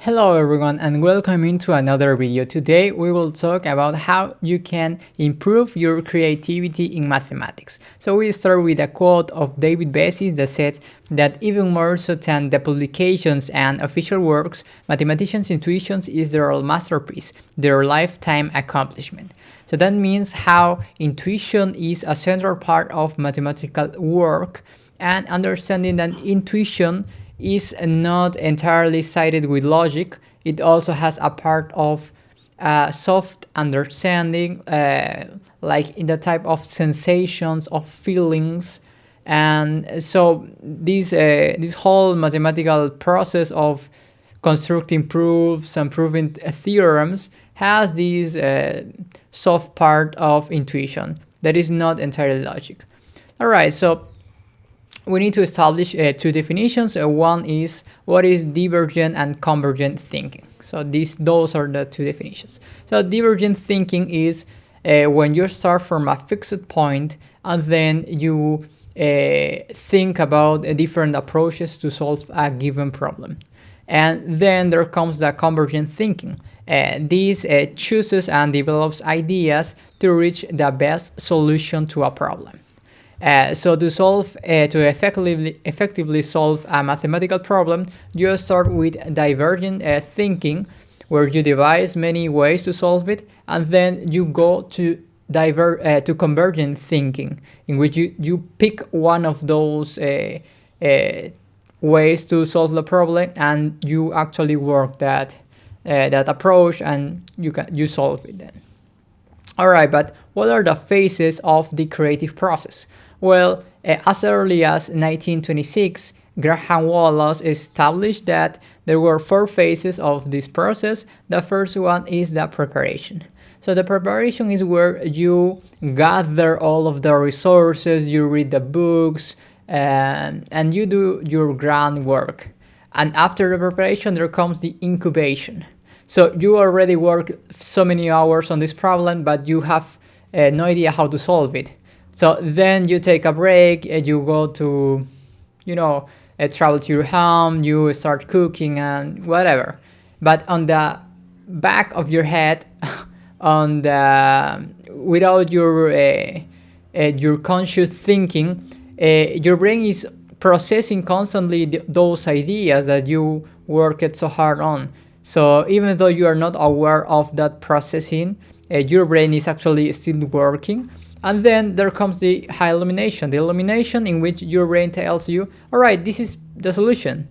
Hello everyone and welcome into another video. Today we will talk about how you can improve your creativity in mathematics. So we start with a quote of David Bessis that said that even more so than the publications and official works, mathematicians' intuitions is their masterpiece, their lifetime accomplishment. So that means how intuition is a central part of mathematical work, and understanding that intuition is not entirely sided with logic. It also has a part of soft understanding, like in the type of sensations, of feelings. And so this whole mathematical process of constructing proofs and proving theorems has this soft part of intuition that is not entirely logic. All right, so we need to establish two definitions. One is what is divergent and convergent thinking. So those are the two definitions. So divergent thinking is when you start from a fixed point and then you think about different approaches to solve a given problem. And then there comes the convergent thinking. This chooses and develops ideas to reach the best solution to a problem. So to effectively solve a mathematical problem, you start with divergent thinking, where you devise many ways to solve it, and then you go to convergent thinking, in which you pick one of those ways to solve the problem, and you actually work that approach, and you solve it then. All right, but what are the phases of the creative process? Well, as early as 1926, Graham Wallas established that there were 4 phases of this process. The first one is the preparation. So the preparation is where you gather all of the resources, you read the books, and you do your groundwork. And after the preparation, there comes the incubation. So you already work so many hours on this problem, but you have no idea how to solve it. So then you take a break, you go to, travel to your home, you start cooking and whatever. But on the back of your head, without your conscious thinking, your brain is processing constantly those ideas that you worked so hard on. So even though you are not aware of that processing, your brain is actually still working. And then there comes the illumination. The illumination in which your brain tells you, all right, this is the solution.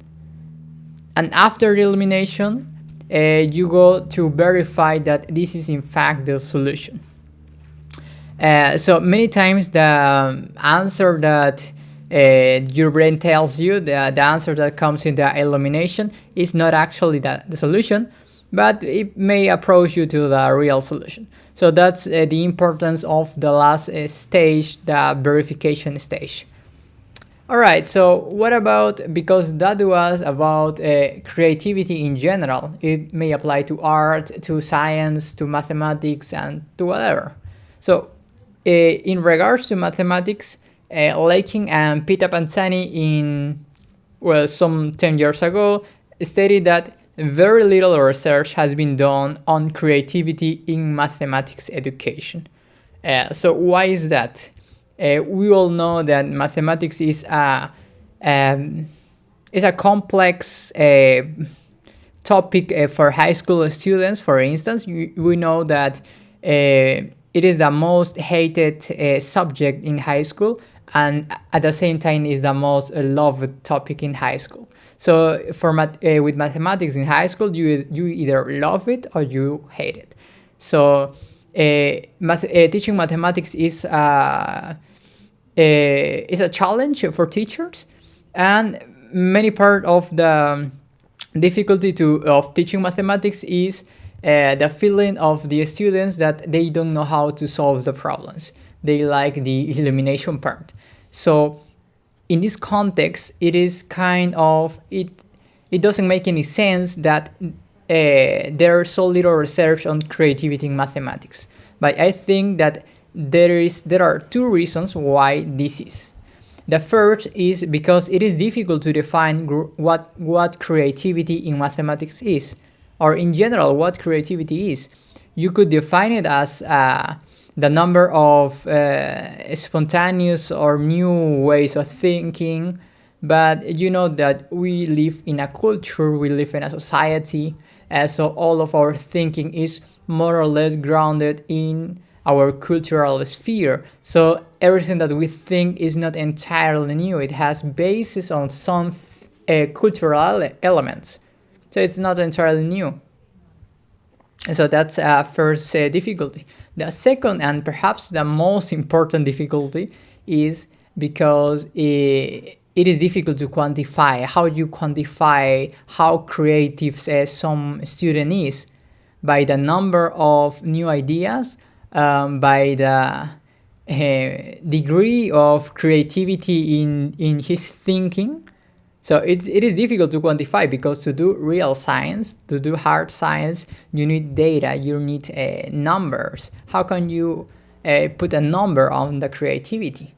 And after the illumination, you go to verify that this is in fact the solution. So many times the answer that your brain tells you, the answer that comes in the illumination, is not actually the solution, but it may approach you to the real solution. So that's the importance of the last stage, the verification stage. All right, so what about, because that was about creativity in general, it may apply to art, to science, to mathematics, and to whatever. So in regards to mathematics, Leikin and Pitta-Pantazi some 10 years ago stated that very little research has been done on creativity in mathematics education. So why is that? We all know that mathematics is a complex topic for high school students. For instance, we know that it is the most hated subject in high school, and at the same time is the most loved topic in high school. So with mathematics in high school, you either love it or you hate it. So teaching mathematics is a challenge for teachers, and many part of the difficulty of teaching mathematics is the feeling of the students that they don't know how to solve the problems. They like the illumination part. So in this context, it is kind of, it doesn't make any sense that there's so little research on creativity in mathematics. But I think that there are 2 reasons why this is. The first is because it is difficult to define what creativity in mathematics is, or in general what creativity is. You could define it as the number of spontaneous or new ways of thinking, but you know that we live in a culture, we live in a society, so all of our thinking is more or less grounded in our cultural sphere. So everything that we think is not entirely new. It has basis on some cultural elements. So it's not entirely new. So that's a first difficulty. The second and perhaps the most important difficulty is because it is difficult to quantify. How you quantify how creative some student is? By the number of new ideas, by the degree of creativity in his thinking. So it is difficult to quantify, because to do real science, to do hard science, you need data, you need numbers. How can you put a number on the creativity?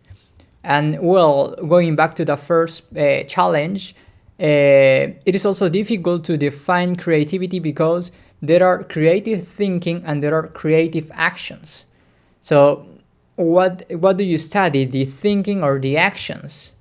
And well, going back to the first challenge, it is also difficult to define creativity because there are creative thinking and there are creative actions. So what do you study, the thinking or the actions,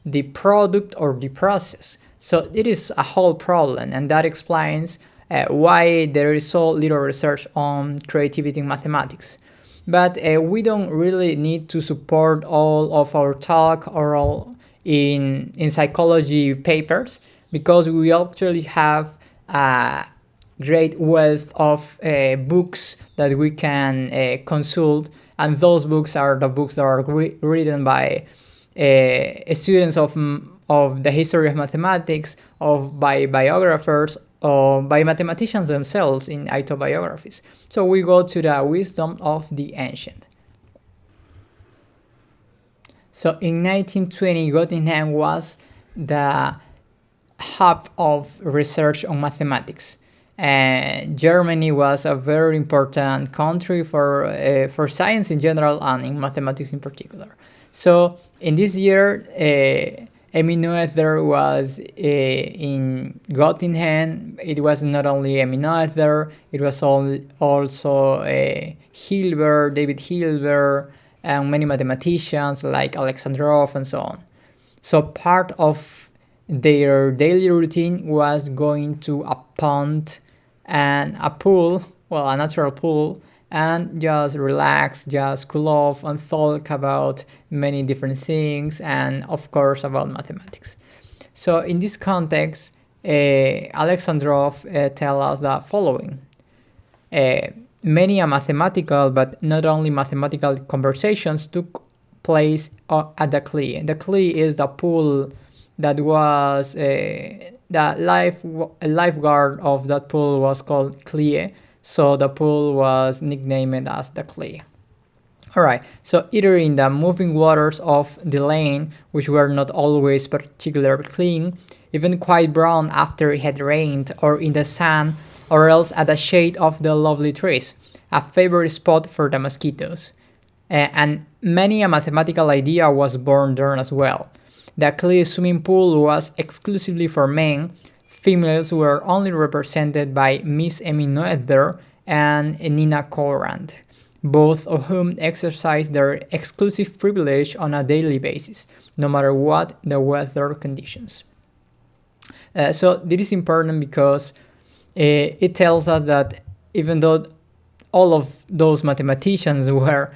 the product or the process? So it is a whole problem, and that explains why there is so little research on creativity in mathematics. But we don't really need to support all of our talk or all in psychology papers, because we actually have a great wealth of books that we can consult, and those books are the books that are written by students of the history of mathematics, by biographers, or by mathematicians themselves in autobiographies. So we go to the wisdom of the ancient. So in 1920, Göttingen was the hub of research on mathematics. Germany was a very important country for science in general and in mathematics in particular. So in this year, Emmy Noether was in Göttingen. It was not only Emmy Noether, it was also Hilbert, David Hilbert, and many mathematicians like Alexandrov and so on. So part of their daily routine was going to a pond and a pool, well, a natural pool, and just relax, just cool off and talk about many different things, and of course about mathematics. So in this context, Alexandrov tells us the following. Many a mathematical, but not only mathematical conversations took place at the Klee. The Klee is the pool that was the lifeguard of that pool was called Klee, so the pool was nicknamed as the Klee. Alright, so either in the moving waters of the lane, which were not always particularly clean, even quite brown after it had rained, or in the sun, or else at the shade of the lovely trees, a favorite spot for the mosquitoes. And many a mathematical idea was born there as well. The Klee swimming pool was exclusively for men. Females were only represented by Miss Emmy Noether and Nina Corrand, both of whom exercised their exclusive privilege on a daily basis, no matter what the weather conditions. So this is important because it tells us that even though all of those mathematicians were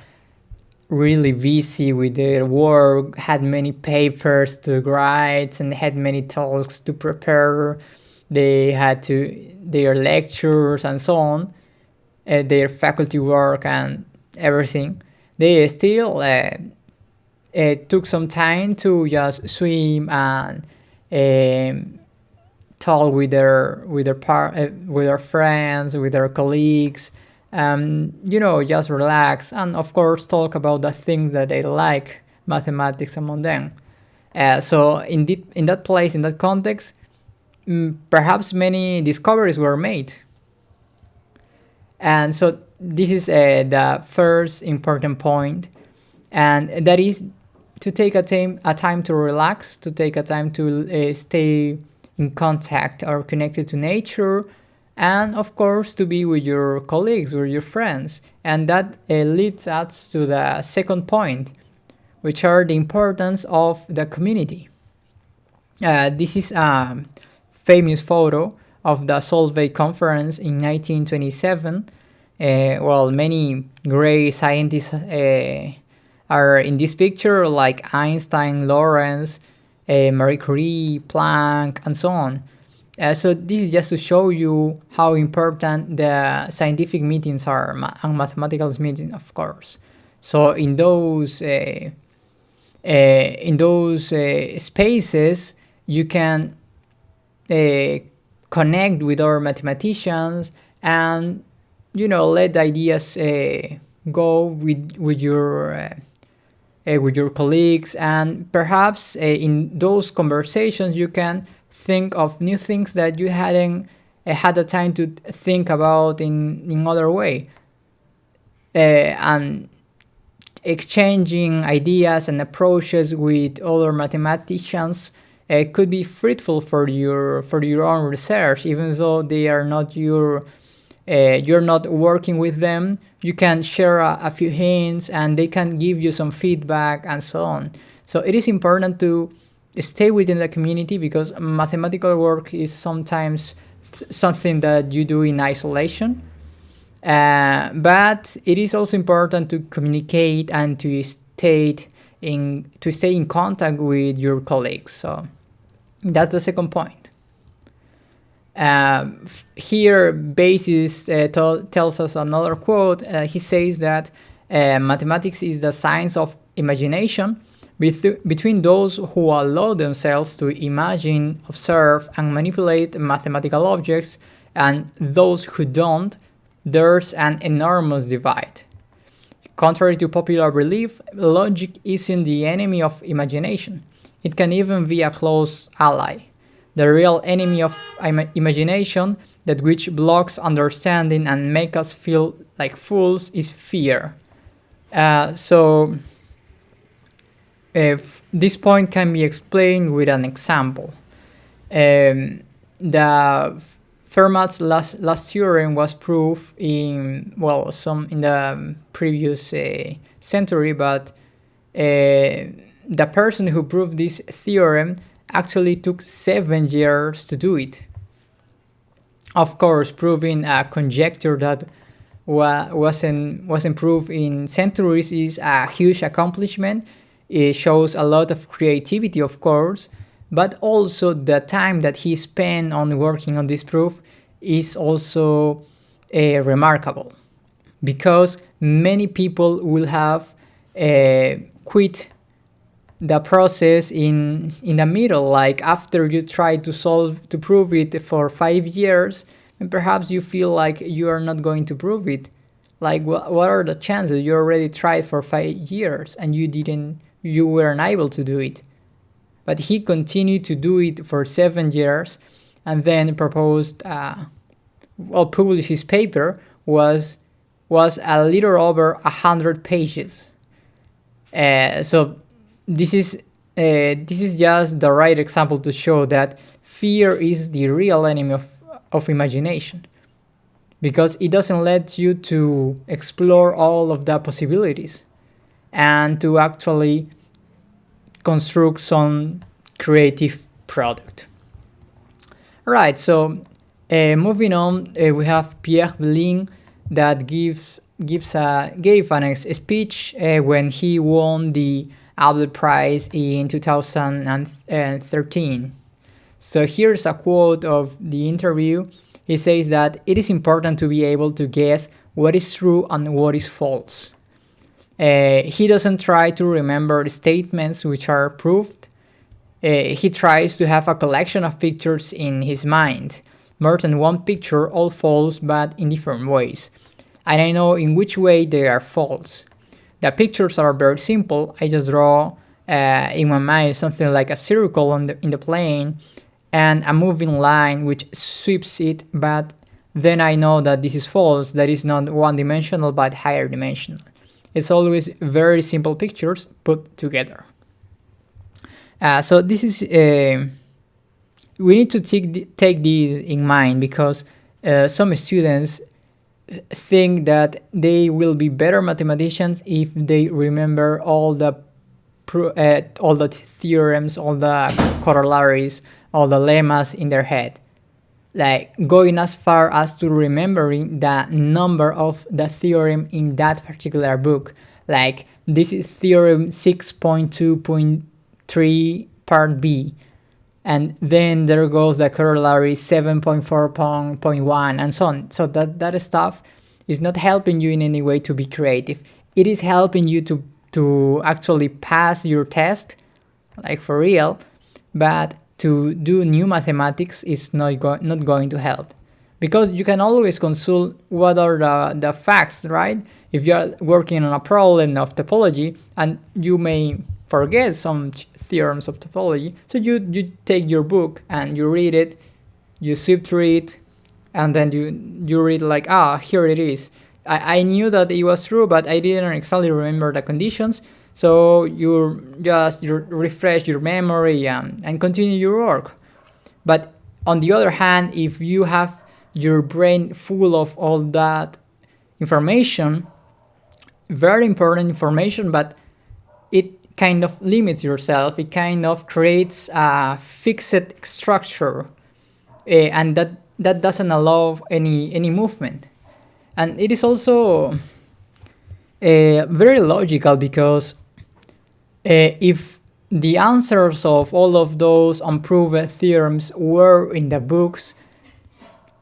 really busy with their work, had many papers to write, and had many talks to prepare, they had their lectures and so on, their faculty work and everything, they still took some time to just swim and talk with their friends, with their colleagues, just relax, and of course talk about the things that they like, mathematics among them. So in that place, in that context, perhaps many discoveries were made. And so this is the first important point, and that is to take a time to relax, to take a time to stay in contact or connected to nature, and of course to be with your colleagues, with your friends. And that leads us to the second point, which are the importance of the community. This is a famous photo of the Solvay conference in 1927. Many great scientists are in this picture, like Einstein, Lorentz, Marie Curie, Planck, and so on. So this is just to show you how important the scientific meetings are, and mathematical meetings, of course. So in those spaces, you can connect with other mathematicians and let the ideas go with your colleagues, and perhaps in those conversations you can think of new things that you hadn't had the time to think about in other way, and exchanging ideas and approaches with other mathematicians could be fruitful for your own research, even though they are not you're not working with them. You can share a few hints and they can give you some feedback and so on. So it is important to stay within the community, because mathematical work is sometimes something that you do in isolation. But it is also important to communicate and to stay in contact with your colleagues. So that's the second point. Here, Bessis tells us another quote. He says that mathematics is the science of imagination between those who allow themselves to imagine, observe, and manipulate mathematical objects, and those who don't. There's an enormous divide. Contrary to popular belief, logic isn't the enemy of imagination. It can even be a close ally. The real enemy of imagination, that which blocks understanding and makes us feel like fools, is fear. So if this point can be explained with an example. The Fermat's last theorem was proved in the previous century, but the person who proved this theorem actually took 7 years to do it. Of course, proving a conjecture that wasn't proved in centuries is a huge accomplishment. It shows a lot of creativity, of course, but also the time that he spent on working on this proof is also remarkable, because many people will have quit the process in the middle, like after you try to prove it for 5 years, and perhaps you feel like you are not going to prove it. Like, what are the chances? You already tried for 5 years and you weren't able to do it. But he continued to do it for 7 years, and then published his paper was a little over 100 pages. So this is just the right example to show that fear is the real enemy of imagination, because it doesn't let you to explore all of the possibilities and to actually construct some creative product. Right, so moving on, we have Pierre Delin that gave a speech when he won the Albert Prize in 2013. So here's a quote of the interview. He says that it is important to be able to guess what is true and what is false. He doesn't try to remember statements which are proved. He tries to have a collection of pictures in his mind, more than one picture, all false but in different ways. And I know in which way they are false. The pictures are very simple. I just draw in my mind something like a circle in the plane and a moving line which sweeps it, but then I know that this is false, that is not one-dimensional but higher dimensional. It's always very simple pictures put together. So this is we need to take these in mind, because some students think that they will be better mathematicians if they remember all the theorems, all the corollaries, all the lemmas in their head, like going as far as to remembering the number of the theorem in that particular book. Like, this is theorem 6.2.3 part B, and then there goes the corollary 7.4.1 and so on. So that stuff is not helping you in any way to be creative. It is helping you to actually pass your test, like for real, but to do new mathematics is not going to help, because you can always consult what are the facts, right? If you are working on a problem of topology and you may forget some theorems of topology, so you take your book and you read it, you sift through it, and then you read like, here it is. I knew that it was true, but I didn't exactly remember the conditions. So you refresh your memory and continue your work. But on the other hand, if you have your brain full of all that information, very important information, but it kind of limits yourself, it kind of creates a fixed structure, and that doesn't allow any movement. And it is also very logical, because if the answers of all of those unproven theorems were in the books,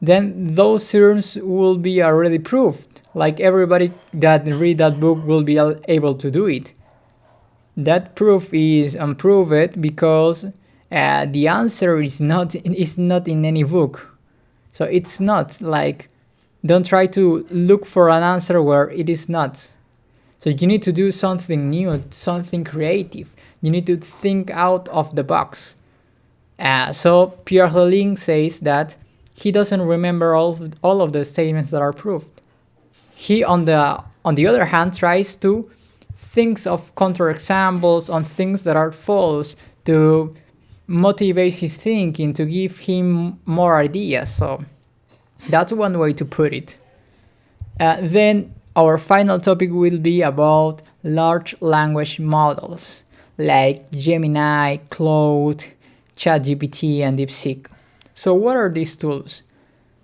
then those theorems will be already proved. Like, everybody that read that book will be able to do it. That proof is unproved because the answer is not in any book. So it's not like, don't try to look for an answer where it is not. So you need to do something new, something creative. You need to think out of the box. So Pierre Lelling says that he doesn't remember all of the statements that are proved. He, on the other hand, tries to think of counterexamples on things that are false to motivate his thinking, to give him more ideas. So that's one way to put it. Then our final topic will be about large language models like Gemini, Claude, ChatGPT, and DeepSeek. So what are these tools?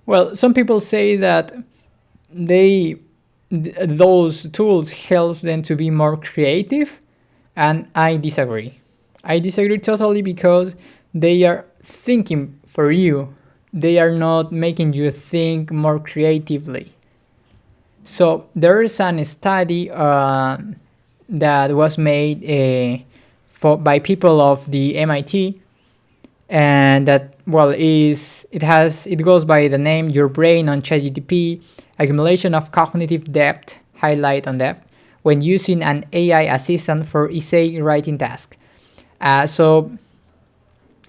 Well, some people say that those tools help them to be more creative, and I disagree. I disagree totally, because they are thinking for you. They are not making you think more creatively. So there is a study that was made by people of the MIT, and that, well, it goes by the name "Your Brain on ChatGPT: Accumulation of Cognitive Depth, Highlight on Depth when Using an AI Assistant for Essay Writing Task." So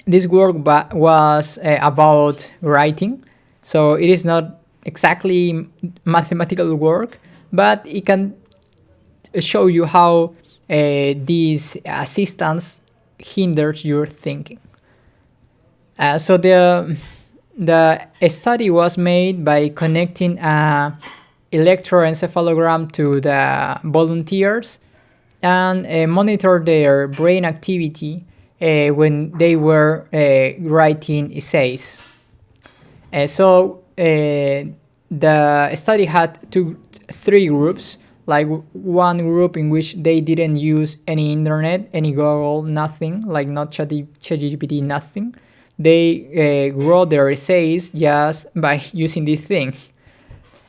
this work was about writing, so it is not exactly mathematical work, but it can show you how these assistants hinders your thinking. So the study was made by connecting an electroencephalogram to the volunteers and monitor their brain activity when they were writing essays. So the study had three groups. Like, one group in which they didn't use any internet, any Google, nothing, like not ChatGPT, nothing. They wrote their essays just by using this thing.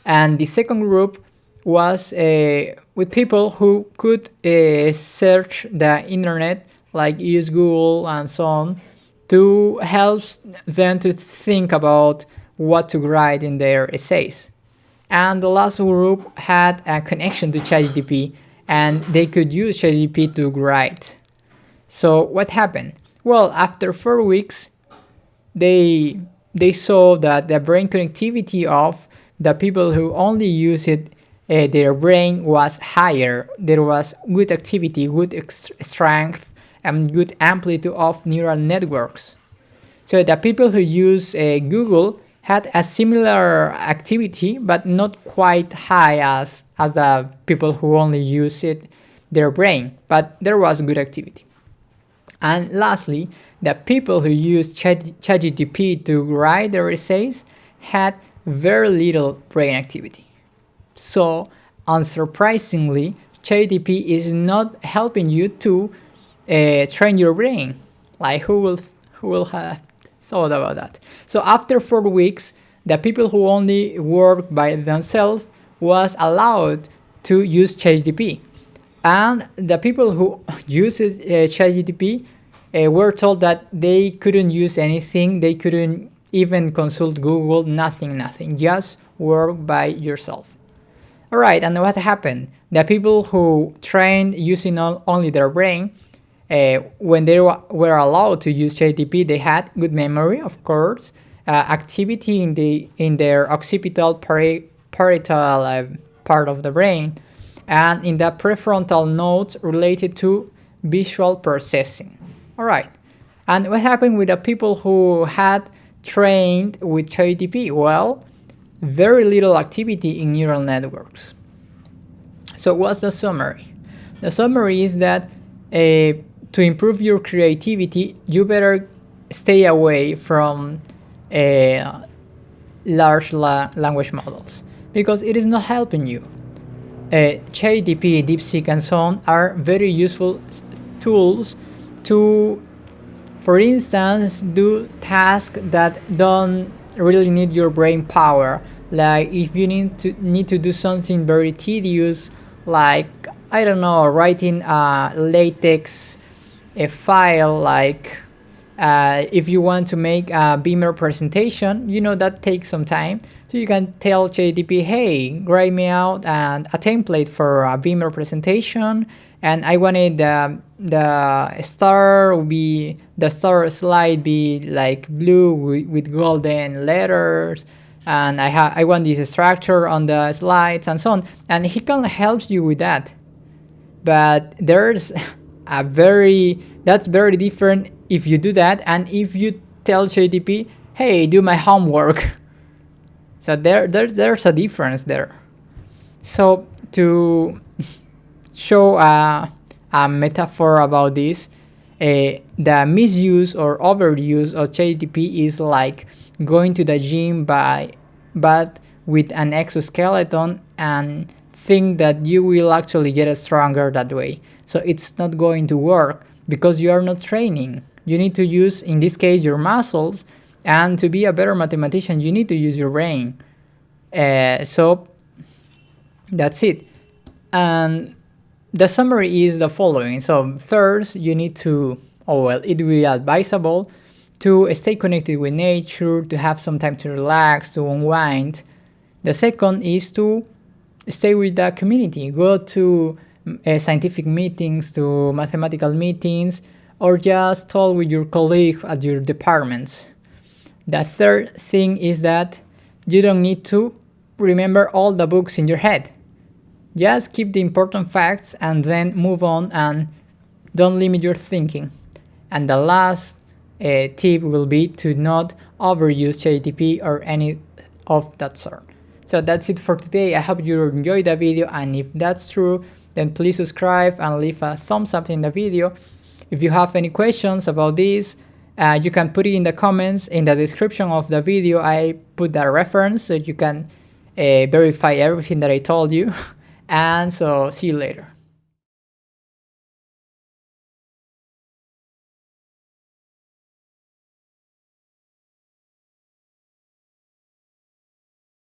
And the second group was with people who could search the internet, like use Google and so on, to help them to think about what to write in their essays. And the last group had a connection to ChatGPT, and they could use ChatGPT to write. So what happened? Well, after 4 weeks, they saw that the brain connectivity of the people who only used their brain was higher. There was good activity, good strength, and good amplitude of neural networks. So the people who use Google had a similar activity, but not quite high as the people who only use their brain, but there was good activity. And lastly, the people who use ChatGPT to write their essays had very little brain activity. So, unsurprisingly, ChatGPT is not helping you to train your brain. Like, who will have thought about that? So after 4 weeks, the people who only work by themselves was allowed to use ChatGPT, and the people who uses ChatGPT were told that they couldn't use anything, they couldn't even consult Google, nothing, just work by yourself. Alright, and what happened? The people who trained using only their brain, when they were allowed to use ChatGPT, they had good memory, of course, activity in their occipital parietal part of the brain, and in the prefrontal nodes related to visual processing. Alright, and what happened with the people who had trained with ChatGPT? Well, very little activity in neural networks. So what's the summary? The summary is that to improve your creativity, you better stay away from large language models, because it is not helping you. ChatGPT, DeepSeek, and so on are very useful tools to, for instance, do tasks that don't really need your brain power. Like if you need to do something very tedious, like, I don't know, writing a LaTeX file, like if you want to make a Beamer presentation, that takes some time. So you can tell ChatGPT, hey, write me out a template for a Beamer presentation, and I wanted the star slide be like blue with golden letters, and I want this structure on the slides and so on, and he can help you with that. But there's that's very different if you do that and if you tell ChatGPT, hey, do my homework. So there's a difference there. So to show a metaphor about this, the misuse or overuse of ChatGPT is like going to the gym but with an exoskeleton and think that you will actually get stronger that way. So it's not going to work because you are not training. You need to use, in this case, your muscles, and to be a better mathematician, you need to use your brain. So that's it. And the summary is the following. So first, you need to, it will be advisable to stay connected with nature, to have some time to relax, to unwind. The second is to stay with the community. Go to scientific meetings, to mathematical meetings, or just talk with your colleague at your departments. The third thing is that you don't need to remember all the books in your head. Just keep the important facts and then move on, and don't limit your thinking. And the last tip will be to not overuse ChatGPT or any of that sort. So that's it for today. I hope you enjoyed the video, and if that's true, then please subscribe and leave a thumbs up in the video. If you have any questions about this, you can put it in the comments. In the description of the video, I put that reference so you can verify everything that I told you. And so see you later.